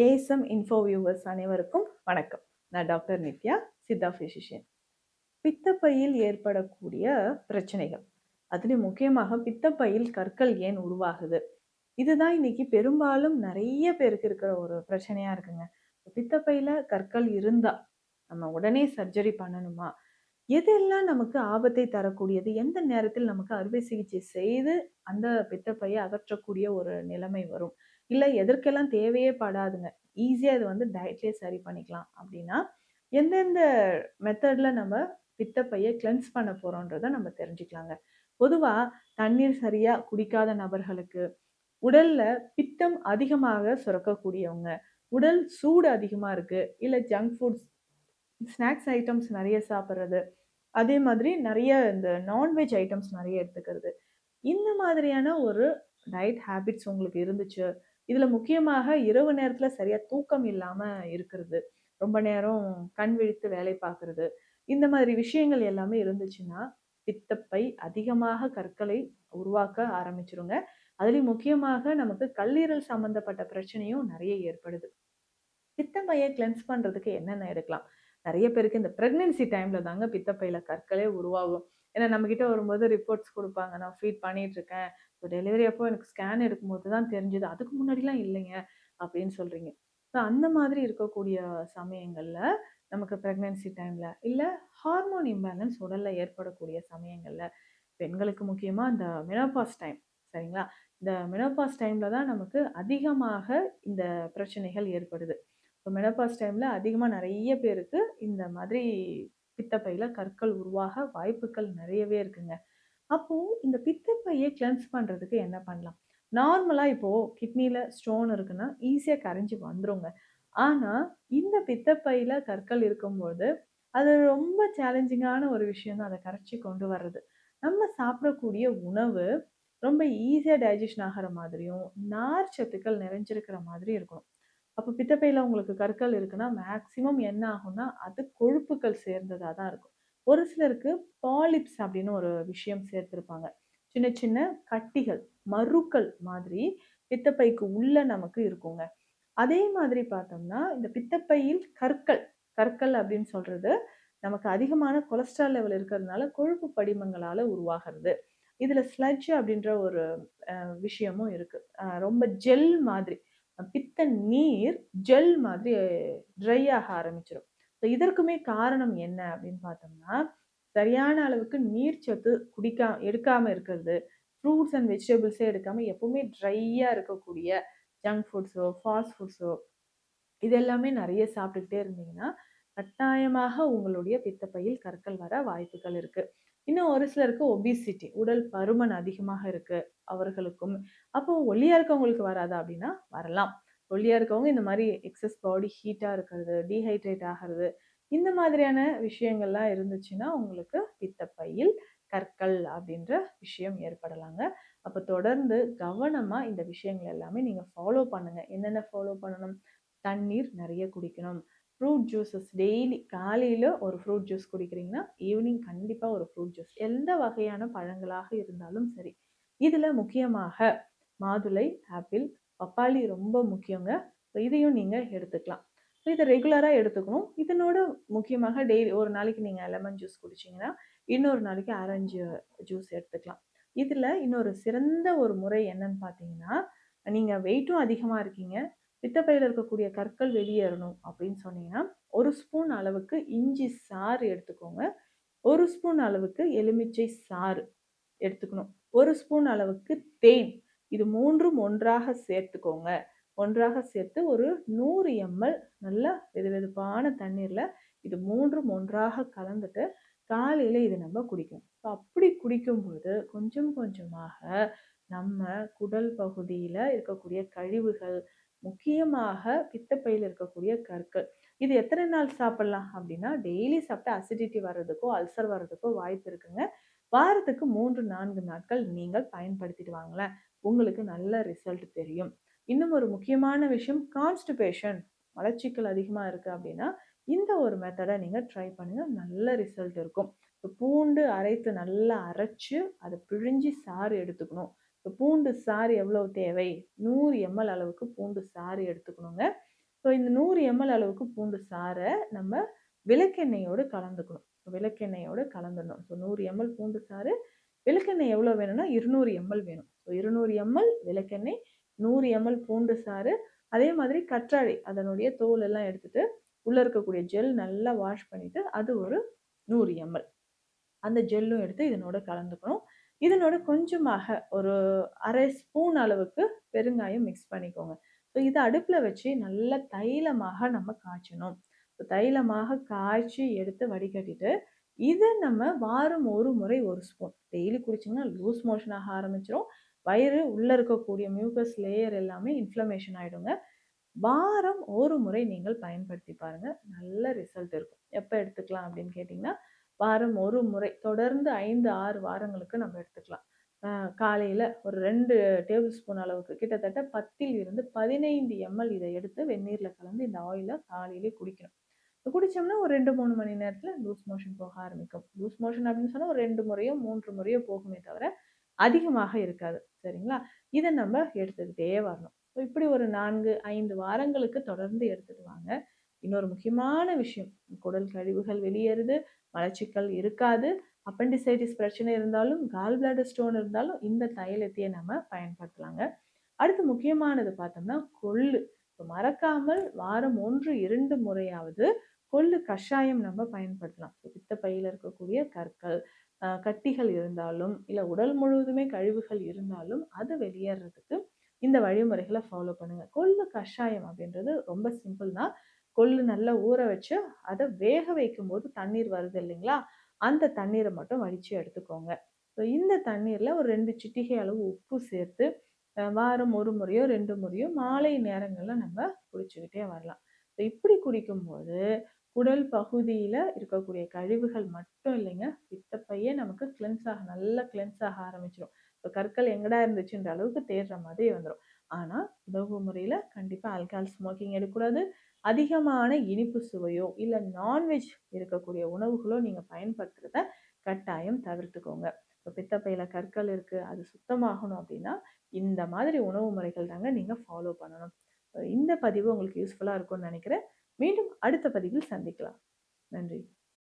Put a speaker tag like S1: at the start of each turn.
S1: ASM info viewers அனைவருக்கும் வணக்கம். நான் டாக்டர் நித்யா, சித்தா பிசிஷியன். பித்தப்பையில் ஏற்படக்கூடிய பிரச்சனைகள், அதுலேயும் முக்கியமாக பித்தப்பையில் கற்கள் ஏன் உருவாகுது, இதுதான் இன்னைக்கு பெரும்பாலும் நிறைய பேருக்கு இருக்கிற ஒரு பிரச்சனையா இருக்குங்க. பித்தப்பையில கற்கள் இருந்தா நம்ம உடனே சர்ஜரி பண்ணணுமா? எதெல்லாம் நமக்கு ஆபத்தை தரக்கூடியது? எந்த நேரத்தில் நமக்கு அறுவை சிகிச்சை செய்து அந்த பித்தப்பையை அகற்றக்கூடிய ஒரு நிலைமை வரும்? இல்ல எதற்கெல்லாம் தேவையே படாதுங்க. ஈஸியா இது டயட்லயே சரி பண்ணிக்கலாம் அப்படின்னா, எந்தெந்த மெத்தட்ல நம்ம பித்தப்பையை கிளென்ஸ் பண்ண போறோம்ன்றத நம்ம தெரிஞ்சுக்கலாங்க. பொதுவா தண்ணீர் சரியா குடிக்காத நபர்களுக்கு, உடல்ல பித்தம் அதிகமாக சுரக்கக்கூடியவங்க, உடல் சூடு அதிகமா இருக்கு, இல்ல ஜங்க் ஃபுட்ஸ், ஸ்நாக்ஸ் ஐட்டம்ஸ் நிறைய சாப்பிடுறது, அதே மாதிரி நிறைய இந்த நான்வெஜ் ஐட்டம்ஸ் நிறைய எடுத்துக்கிறது, இந்த மாதிரியான ஒரு டயட் ஹேபிட்ஸ் உங்களுக்கு இருந்துச்சு. இதுல முக்கியமாக இரவு நேரத்துல சரியா தூக்கம் இல்லாம இருக்கிறது, ரொம்ப நேரம் கண் விழித்து வேலை பார்க்கறது, இந்த மாதிரி விஷயங்கள் எல்லாமே இருந்துச்சுன்னா பித்தப்பை அதிகமாக கற்களை உருவாக்க ஆரம்பிச்சிருங்க. அதுலயும் முக்கியமாக நமக்கு கல்லீரல் சம்பந்தப்பட்ட பிரச்சனையும் நிறைய ஏற்படுது. பித்தப்பையை கிளென்ஸ் பண்றதுக்கு என்னென்ன எடுக்கலாம்? நிறைய பேருக்கு இந்த பிரெக்னன்சி டைம்ல தாங்க பித்தப்பையில கற்களே உருவாகும். ஏன்னா நம்ம கிட்ட வரும்போது ரிப்போர்ட்ஸ் கொடுப்பாங்க, நான் ஃபீட் பண்ணிட்டு இருக்கேன், இப்போ டெலிவரி அப்போ எனக்கு ஸ்கேன் எடுக்கும்போது தான் தெரிஞ்சது, அதுக்கு முன்னாடிலாம் இல்லைங்க அப்படின்னு சொல்றீங்க. ஸோ அந்த மாதிரி இருக்கக்கூடிய சமயங்கள்ல, நமக்கு பிரெக்னன்சி டைம்ல இல்ல ஹார்மோன் இம்பேலன்ஸ் உடல்ல ஏற்படக்கூடிய சமயங்கள்ல, பெண்களுக்கு முக்கியமா இந்த மெனோபாஸ் டைம், சரிங்களா? இந்த மெனோபாஸ் டைம்ல தான் நமக்கு அதிகமாக இந்த பிரச்சனைகள் ஏற்படுது. இப்போ மெனோபாஸ் டைம்ல அதிகமா நிறைய பேருக்கு இந்த மாதிரி பித்தப்பையில கற்கள் உருவாக வாய்ப்புகள் நிறையவே இருக்குங்க. அப்போ இந்த பித்தப்பையை கிளென்ஸ் பண்றதுக்கு என்ன பண்ணலாம்? நார்மலா இப்போ கிட்னில ஸ்டோன் இருக்குன்னா ஈஸியா கரைஞ்சு வந்துருங்க. ஆனா இந்த பித்தப்பையில கற்கள் இருக்கும்போது அது ரொம்ப சேலஞ்சிங்கான ஒரு விஷயம் தான், அதை கரைச்சி கொண்டு வர்றது. நம்ம சாப்பிடக்கூடிய உணவு ரொம்ப ஈஸியா டைஜஷன் ஆகிற மாதிரியும், நார் சத்துக்கள் நிறைஞ்சிருக்கிற மாதிரி இருக்கணும். அப்போ பித்தப்பையில உங்களுக்கு கற்கள் இருக்குன்னா மேக்சிமம் என்ன ஆகும்னா அது கொழுப்புகள் சேர்ந்ததா தான் இருக்கும். ஒரு சிலருக்கு பாலிப்ஸ் அப்படின்னு ஒரு விஷயம் சேர்த்திருப்பாங்க. சின்ன சின்ன கட்டிகள், மருக்கள் மாதிரி பித்தப்பைக்கு உள்ள நமக்கு இருக்குங்க. அதே மாதிரி பார்த்தோம்னா இந்த பித்தப்பையில் கற்கள், கற்கள் அப்படின்னு சொல்றது நமக்கு அதிகமான கொலஸ்ட்ரால் லெவல் இருக்கிறதுனால கொழுப்பு படிமங்களால உருவாகிறது. இதுல ஸ்லட்ஜ் அப்படின்ற ஒரு விஷயமும் இருக்கு. ரொம்ப ஜெல் மாதிரி, பித்த நீர் ஜெல் மாதிரி ட்ரை ஆக ஆரம்பிச்சிடும். ஸோ இதற்குமே காரணம் என்ன அப்படின்னு பார்த்தோம்னா, சரியான அளவுக்கு நீர் சத்து எடுக்காம இருக்கிறது, ஃப்ரூட்ஸ் அண்ட் வெஜிடபிள்ஸே எடுக்காம எப்பவுமே ட்ரையா இருக்கக்கூடிய ஜங்க் ஃபுட்ஸோ ஃபாஸ்ட் ஃபுட்ஸோ இது எல்லாமே நிறைய சாப்பிட்டுக்கிட்டே இருந்தீங்கன்னா கட்டாயமாக உங்களுடைய பித்தப்பையில் கற்கள் வர வாய்ப்புகள் இருக்கு. இன்னும் ஒரு சிலருக்கு ஒபிசிட்டி, உடல் பருமன் அதிகமாக இருக்கு அவர்களுக்கும். அப்போ ஒல்லியா இருக்கவங்களுக்கு வராதா அப்படின்னா வரலாம். ஒல்லியா இருக்கவங்க இந்த மாதிரி எக்ஸஸ் பாடி ஹீட்டா இருக்கிறது, டீஹைட்ரேட் ஆகிறது, இந்த மாதிரியான விஷயங்கள்லாம் இருந்துச்சுன்னா உங்களுக்கு பித்தப்பையில் கற்கள் அப்படின்ற விஷயம் ஏற்படலாங்க. அப்போ தொடர்ந்து கவனமா இந்த விஷயங்கள் எல்லாமே நீங்க ஃபாலோ பண்ணுங்க. என்னென்ன ஃபாலோ பண்ணணும்? தண்ணீர் நிறைய குடிக்கணும். ஃப்ரூட் ஜூஸஸ் டெய்லி காலையில ஒரு ஃப்ரூட் ஜூஸ் குடிக்கிறீங்கன்னா ஈவினிங் கண்டிப்பா ஒரு ஃப்ரூட் ஜூஸ், எந்த வகையான பழங்களாக இருந்தாலும் சரி. இதுல முக்கியமாக மாதுளை, ஆப்பிள், பப்பாளி ரொம்ப முக்கியங்க. இதையும் நீங்க எடுத்துக்கலாம். இதை ரெகுலரா எடுத்துக்கணும். இதனோட முக்கியமாக டெய்லி ஒரு நாளைக்கு நீங்க லெமன் ஜூஸ் குடிச்சீங்கன்னா இன்னொரு நாளைக்கு ஆரஞ்சு ஜூஸ் எடுத்துக்கலாம். இதுல இன்னொரு சிறந்த ஒரு முறை என்னன்னு பார்த்தீங்கன்னா, நீங்க வெயிட்டும் அதிகமா இருக்கீங்க, பித்தப்பையில இருக்கக்கூடிய கற்கள் வெளியேறணும் அப்படின்னு சொன்னீங்கன்னா, ஒரு ஸ்பூன் அளவுக்கு இஞ்சி சாறு எடுத்துக்கோங்க. ஒரு ஸ்பூன் அளவுக்கு எலுமிச்சை சாறு எடுத்துக்கணும். ஒரு ஸ்பூன் அளவுக்கு தேன். இது 3ம் ஒன்றாக சேர்த்துக்கோங்க. ஒன்றாக சேர்த்து ஒரு 100 ml நல்ல வெதுவெதுப்பான தண்ணீர்ல இது 3ம் ஒன்றாக கலந்துட்டு காலையில இது நம்ம குடிக்கணும். அப்படி குடிக்கும்போது கொஞ்சம் கொஞ்சமாக நம்ம குடல் பகுதியில இருக்கக்கூடிய கழிவுகள், முக்கியமாக பித்தப்பையில இருக்கக்கூடிய கற்கள், இது எத்தனை நாள் சாப்பிடலாம் அப்படின்னா, டெய்லி சாப்பிட்டா அசிடிட்டி வர்றதுக்கோ அல்சர் வர்றதுக்கோ வாய்ப்பு இருக்குங்க. வாரத்துக்கு 3-4 நாட்கள் நீங்கள் பயன்படுத்திட்டு வாங்களேன், உங்களுக்கு நல்ல ரிசல்ட் தெரியும். இன்னும் ஒரு முக்கியமான விஷயம், கான்ஸ்டிபேஷன், மலச்சிக்கல் அதிகமா இருக்கு அப்படின்னா இந்த ஒரு மெத்தடை நீங்க ட்ரை பண்ணுங்க, நல்ல ரிசல்ட் இருக்கும். இப்போ பூண்டு அரைத்து நல்லா அரைச்சு அதை பிழிஞ்சி சாறு எடுத்துக்கணும். இப்போ பூண்டு சாறு எவ்வளவு தேவை? 100 ml அளவுக்கு பூண்டு சாறு எடுத்துக்கணுங்க. இந்த 100 ml அளவுக்கு பூண்டு சாறை நம்ம விளக்கெண்ணெயோடு கலந்துக்கணும். விளக்கெண்ணெயோடு கலந்துடணும். 100 ml பூண்டு சாறு, விளக்கெண்ணெய் எவ்வளோ வேணும்னா 200 ml வேணும். 200 ml விளக்கெண்ணெய், 100 ml பூண்டு சாறு, அதே மாதிரி கற்றாழை அதனுடைய தோல் எல்லாம் எடுத்துட்டு உள்ள இருக்கக்கூடிய ஜெல் நல்லா வாஷ் பண்ணிட்டு அது ஒரு 100 ml. அந்த ஜெல்லும் எடுத்து இதனோட கலந்துக்கணும். இதனோட கொஞ்சமாக ஒரு 1/2 ஸ்பூன் அளவுக்கு பெருங்காயம் மிக்ஸ் பண்ணிக்கோங்க. இத அடுப்புல வச்சு நல்ல தைலமாக நம்ம காய்ச்சணும். தைலமாக காய்ச்சி எடுத்து வடிகட்டிட்டு, இத நம்ம வாரம் ஒரு முறை 1 ஸ்பூன். டெய்லி குடிச்சீங்கன்னா லூஸ் மோஷன் ஆக ஆரம்பிச்சுரும். வயிறு உள்ள இருக்கக்கூடிய மியூக்கஸ் லேயர் எல்லாமே இன்ஃப்ளமேஷன் ஆயிடுங்க. வாரம் ஒரு முறை நீங்கள் பயன்படுத்தி பாருங்க. நல்ல ரிசல்ட் இருக்கும். எப்ப எடுத்துக்கலாம் அப்படின்னு கேட்டீங்கன்னா, வாரம் ஒரு முறை தொடர்ந்து 5, 6 வாரங்களுக்கு நம்ம எடுத்துக்கலாம். காலையில ஒரு 2 டேபிள் ஸ்பூன் அளவுக்கு கிட்டத்தட்ட 10 இருந்து 15 ml இத எடுத்து வெந்நீர்ல கலந்து இந்த ஆயில காலையிலே குடிக்கணும். குடிச்சோம்னா ஒரு 2, 3 மணி நேரத்துல லூஸ் மோஷன் போக ஆரம்பிக்கும். லூஸ் மோஷன் அப்படின்னு சொன்னா ஒரு 2 முறையோ, 3 முறையோ போகுமே தவிர அதிகமாக இருக்காது. சரிங்களா? இத நம்ம எடுத்துக்கிட்டே வரணும். இப்படி ஒரு 4, 5 வாரங்களுக்கு தொடர்ந்து எடுத்துட்டு வாங்க. இன்னொரு முக்கியமான விஷயம், குடல் கழிவுகள் வெளியேறுது, மலச்சிக்கல் இருக்காது, அப்பெண்டிசைட்டிஸ் பிரச்சனை இருந்தாலும், கால் பிளாடர் ஸ்டோன் இருந்தாலும் இந்த தைலத்தையே நம்ம பயன்படுத்தலாங்க. அடுத்து முக்கியமானது பார்த்தோம்னா கொள்ளு. மறக்காமல் வாரம் 1, 2 முறையாவது கொள்ளு கஷாயம் நம்ம பயன்படுத்தலாம். பித்தப்பையில இருக்கக்கூடிய கற்கள், கட்டிகள் இருந்தாலும், இல்ல உடல் முழுவதுமே கழிவுகள் இருந்தாலும் அது வெளியேறதுக்கு இந்த வழிமுறைகளை ஃபாலோ பண்ணுங்க. கொள்ளு கஷாயம் அப்படின்றது ரொம்ப சிம்பிள் தான். கொள்ளு நல்லா ஊற வச்சு அதை வேக வைக்கும்போது தண்ணீர் வருது இல்லைங்களா? அந்த தண்ணீரை மட்டும் வடிச்சு எடுத்துக்கோங்க. இந்த தண்ணீர்ல ஒரு 2 சிட்டிகை அளவு உப்பு சேர்த்து வாரம் ஒரு முறையோ 2 முறையோ மாலை நேரங்கள்ல நம்ம குடிச்சுக்கிட்டே வரலாம். இப்படி குடிக்கும்போது குடல் பகுதியில இருக்கக்கூடிய கழிவுகள் மட்டும் இல்லைங்க, பித்தப்பையே நமக்கு நல்லா கிளென்ஸ் ஆக ஆரம்பிச்சிடும். கற்கள் எங்கடா இருந்துச்சுன்ற அளவுக்கு தேடுற மாதிரி வந்துடும். ஆனா உணவு முறையில கண்டிப்பா ஆல்கஹால் ஸ்மோக்கிங் எடுக்கக்கூடாது. அதிகமான இனிப்பு சுவையோ இல்ல நான்வெஜ் இருக்கக்கூடிய உணவுகளோ நீங்க பயன்படுத்துறத கட்டாயம் தவிர்த்துக்கோங்க. பித்தப்பையில கற்கள் இருக்கு, அது சுத்தமாகணும் அப்படின்னா இந்த மாதிரி உணவு முறைகள் தாங்க நீங்க ஃபாலோ பண்ணணும். இந்த பதிவு உங்களுக்கு யூஸ்ஃபுல்லா இருக்கும்னு நினைக்கிறேன். மீண்டும் அடுத்த பதிவில் சந்திக்கலாம். நன்றி.